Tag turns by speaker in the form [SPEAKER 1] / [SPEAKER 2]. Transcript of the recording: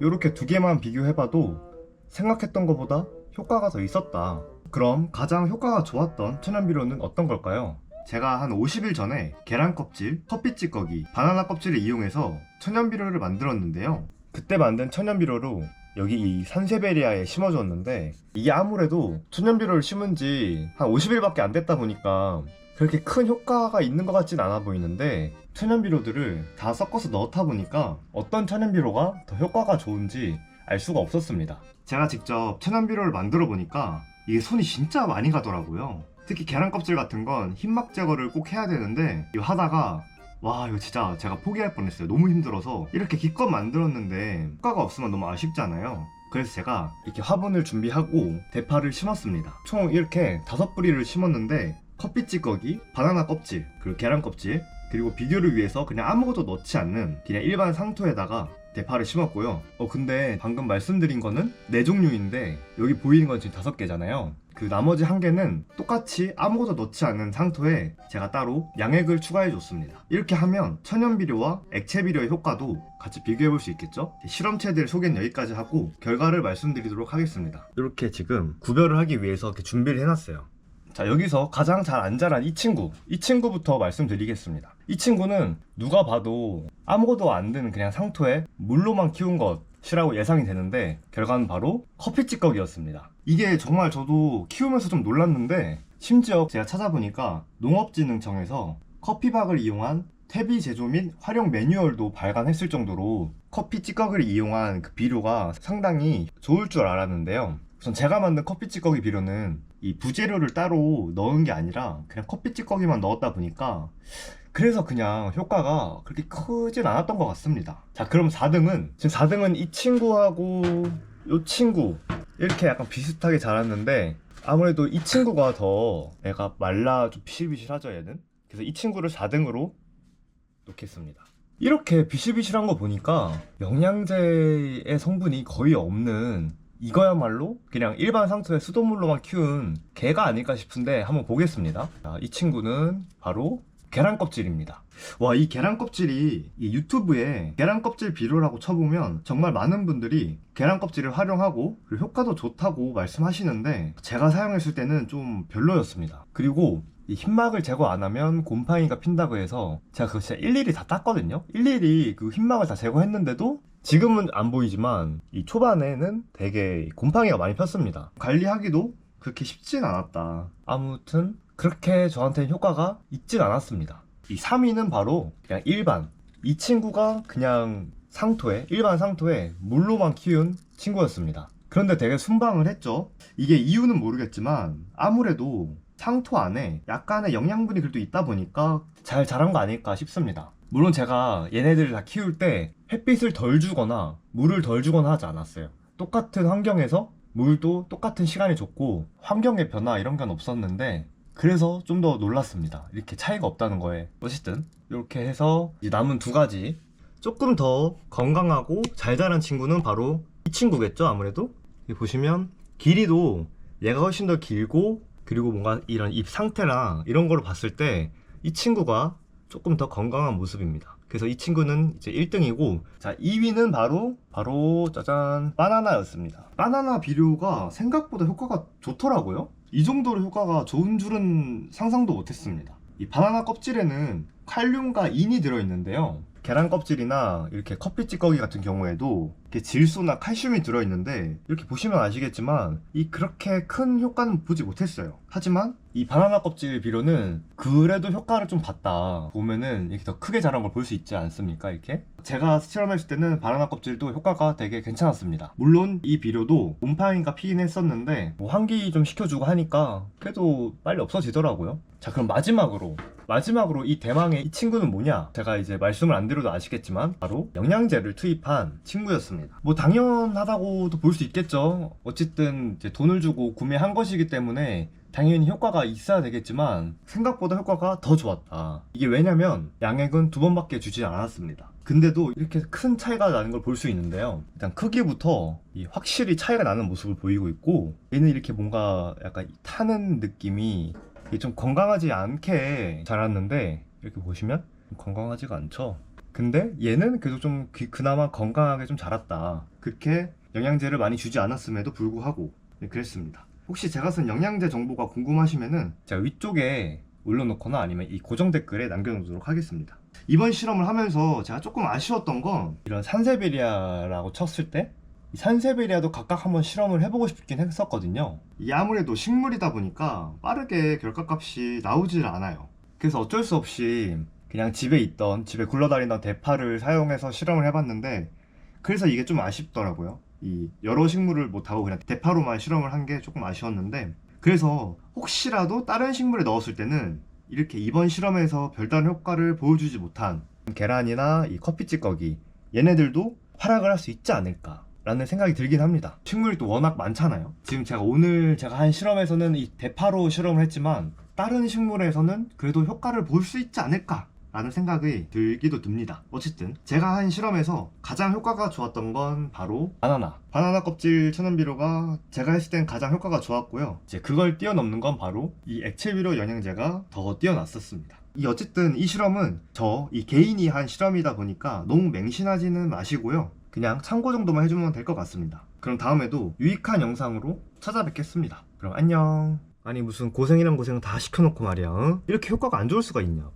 [SPEAKER 1] 이렇게 두 개만 비교해봐도 생각했던 것보다 효과가 더 있었다. 그럼 가장 효과가 좋았던 천연비료는 어떤 걸까요? 제가 한 50일 전에 계란 껍질, 커피 찌꺼기, 바나나 껍질을 이용해서 천연비료를 만들었는데요. 그때 만든 천연비료로 여기 이 산세베리아에 심어줬는데, 이게 아무래도 천연비료를 심은 지 한 50일밖에 안 됐다 보니까 그렇게 큰 효과가 있는 것 같진 않아 보이는데, 천연비료들을 다 섞어서 넣다 보니까 어떤 천연비료가 더 효과가 좋은지 알 수가 없었습니다. 제가 직접 천연비료를 만들어 보니까 이게 손이 진짜 많이 가더라고요. 특히 계란 껍질 같은 건 흰막 제거를 꼭 해야 되는데, 이거 하다가 와, 이거 진짜 제가 포기할 뻔했어요. 너무 힘들어서. 이렇게 기껏 만들었는데 효과가 없으면 너무 아쉽잖아요. 그래서 제가 이렇게 화분을 준비하고 대파를 심었습니다. 총 이렇게 5뿌리를 심었는데, 커피 찌꺼기, 바나나 껍질, 그리고 계란 껍질, 그리고 비교를 위해서 그냥 아무것도 넣지 않는 그냥 일반 상토에다가 대파를 심었고요. 근데 방금 말씀드린 거는 4종류인데 여기 보이는 건 지금 5개잖아요. 그 나머지 1개는 똑같이 아무것도 넣지 않는 상토에 제가 따로 양액을 추가해 줬습니다. 이렇게 하면 천연비료와 액체비료의 효과도 같이 비교해 볼 수 있겠죠? 실험체들 소개는 여기까지 하고 결과를 말씀드리도록 하겠습니다. 이렇게 지금 구별을 하기 위해서 이렇게 준비를 해놨어요. 자, 여기서 가장 잘 안 자란 이 친구부터 말씀드리겠습니다. 이 친구는 누가 봐도 아무것도 안 드는 그냥 상토에 물로만 키운 것이라고 예상이 되는데, 결과는 바로 커피 찌꺼기였습니다. 이게 정말 저도 키우면서 좀 놀랐는데, 심지어 제가 찾아보니까 농업진흥청에서 커피박을 이용한 퇴비 제조 및 활용 매뉴얼도 발간했을 정도로 커피 찌꺼기를 이용한 그 비료가 상당히 좋을 줄 알았는데요. 우선 제가 만든 커피 찌꺼기 비료는 이 부재료를 따로 넣은 게 아니라 그냥 커피 찌꺼기만 넣었다 보니까, 그래서 그냥 효과가 그렇게 크진 않았던 것 같습니다. 자, 그럼 4등은, 지금 4등은 이 친구하고 이 친구 이렇게 약간 비슷하게 자랐는데, 아무래도 이 친구가 더 애가 말라 좀 비실비실하죠, 얘는. 그래서 이 친구를 4등으로 놓겠습니다. 이렇게 비실비실한 거 보니까 영양제의 성분이 거의 없는, 이거야말로 그냥 일반 상토에 수돗물로만 키운 개가 아닐까 싶은데 한번 보겠습니다. 자, 이 친구는 바로 계란 껍질입니다. 와, 이 계란 껍질이 이 유튜브에 계란 껍질 비료라고 쳐보면 정말 많은 분들이 계란 껍질을 활용하고 그리고 효과도 좋다고 말씀하시는데, 제가 사용했을 때는 좀 별로였습니다. 그리고 이 흰막을 제거 안 하면 곰팡이가 핀다고 해서 제가 그거 진짜 일일이 다 땄거든요. 일일이 그 흰막을 다 제거했는데도 지금은 안 보이지만 이 초반에는 되게 곰팡이가 많이 폈습니다. 관리하기도 그렇게 쉽진 않았다. 아무튼 그렇게 저한테는 효과가 있진 않았습니다. 이 3위는 바로 그냥 일반, 이 친구가 그냥 상토에, 일반 상토에 물로만 키운 친구였습니다. 그런데 되게 순방을 했죠. 이게 이유는 모르겠지만 아무래도 상토 안에 약간의 영양분이 그래도 있다 보니까 잘 자란 거 아닐까 싶습니다. 물론 제가 얘네들을 다 키울 때 햇빛을 덜 주거나 물을 덜 주거나 하지 않았어요. 똑같은 환경에서 물도 똑같은 시간이 줬고 환경의 변화 이런 건 없었는데, 그래서 좀 더 놀랐습니다. 이렇게 차이가 없다는 거에. 어쨌든 이렇게 해서 이제 남은 2가지, 조금 더 건강하고 잘 자란 친구는 바로 이 친구겠죠, 아무래도. 여기 보시면 길이도 얘가 훨씬 더 길고, 그리고 뭔가 이런 잎 상태랑 이런 거를 봤을 때 이 친구가 조금 더 건강한 모습입니다. 그래서 이 친구는 이제 1등이고, 자, 2위는 바로 짜잔, 바나나였습니다. 바나나 비료가 생각보다 효과가 좋더라고요. 이 정도로 효과가 좋은 줄은 상상도 못했습니다. 이 바나나 껍질에는 칼륨과 인이 들어있는데요. 계란 껍질이나 이렇게 커피 찌꺼기 같은 경우에도 이렇게 질소나 칼슘이 들어있는데, 이렇게 보시면 아시겠지만 이 그렇게 큰 효과는 보지 못했어요. 하지만 이 바나나 껍질 비료는 그래도 효과를 좀 봤다. 보면은 이렇게 더 크게 자란 걸 볼 수 있지 않습니까? 이렇게 제가 실험했을 때는 바나나 껍질도 효과가 되게 괜찮았습니다. 물론 이 비료도 곰팡이가 피긴 했었는데 뭐 환기 좀 시켜주고 하니까 그래도 빨리 없어지더라고요. 자, 그럼 마지막으로 이 대망의 이 친구는 뭐냐? 제가 이제 말씀을 안 드려도 아시겠지만 바로 영양제를 투입한 친구였습니다. 뭐 당연하다고도 볼 수 있겠죠. 어쨌든 이제 돈을 주고 구매한 것이기 때문에 당연히 효과가 있어야 되겠지만 생각보다 효과가 더 좋았다. 이게 왜냐면 양액은 2번밖에 주지 않았습니다. 근데도 이렇게 큰 차이가 나는 걸 볼 수 있는데요. 일단 크기부터 확실히 차이가 나는 모습을 보이고 있고, 얘는 이렇게 뭔가 약간 타는 느낌이 좀 건강하지 않게 자랐는데, 이렇게 보시면 건강하지가 않죠. 근데 얘는 그래도 좀 그나마 건강하게 좀 자랐다. 그렇게 영양제를 많이 주지 않았음에도 불구하고 네, 그랬습니다. 혹시 제가 쓴 영양제 정보가 궁금하시면은 제가 위쪽에 올려놓거나 아니면 이 고정 댓글에 남겨놓도록 하겠습니다. 이번 실험을 하면서 제가 조금 아쉬웠던 건 이런 산세베리아라고 쳤을 때 이 산세베리아도 각각 한번 실험을 해보고 싶긴 했었거든요. 이 아무래도 식물이다 보니까 빠르게 결과값이 나오질 않아요. 그래서 어쩔 수 없이 그냥 집에 굴러다니던 대파를 사용해서 실험을 해봤는데 그래서 이게 좀 아쉽더라고요. 이 여러 식물을 못하고 그냥 대파로만 실험을 한 게 조금 아쉬웠는데, 그래서 혹시라도 다른 식물에 넣었을 때는 이렇게 이번 실험에서 별다른 효과를 보여주지 못한 계란이나 이 커피 찌꺼기 얘네들도 활약을 할 수 있지 않을까 라는 생각이 들긴 합니다. 식물이 또 워낙 많잖아요. 지금 오늘 제가 한 실험에서는 이 대파로 실험을 했지만 다른 식물에서는 그래도 효과를 볼 수 있지 않을까 라는 생각이 들기도 듭니다. 어쨌든 제가 한 실험에서 가장 효과가 좋았던 건 바로 바나나 껍질 천연비료가 제가 했을 땐 가장 효과가 좋았고요. 이제 그걸 뛰어넘는 건 바로 이 액체비료 영양제가 더 뛰어났었습니다. 어쨌든 이 실험은 이 개인이 한 실험이다 보니까 너무 맹신하지는 마시고요. 그냥 참고 정도만 해주면 될 것 같습니다. 그럼 다음에도 유익한 영상으로 찾아뵙겠습니다. 그럼 안녕. 아니 무슨 고생이란 고생을 다 시켜놓고 말이야, 응? 이렇게 효과가 안 좋을 수가 있냐고.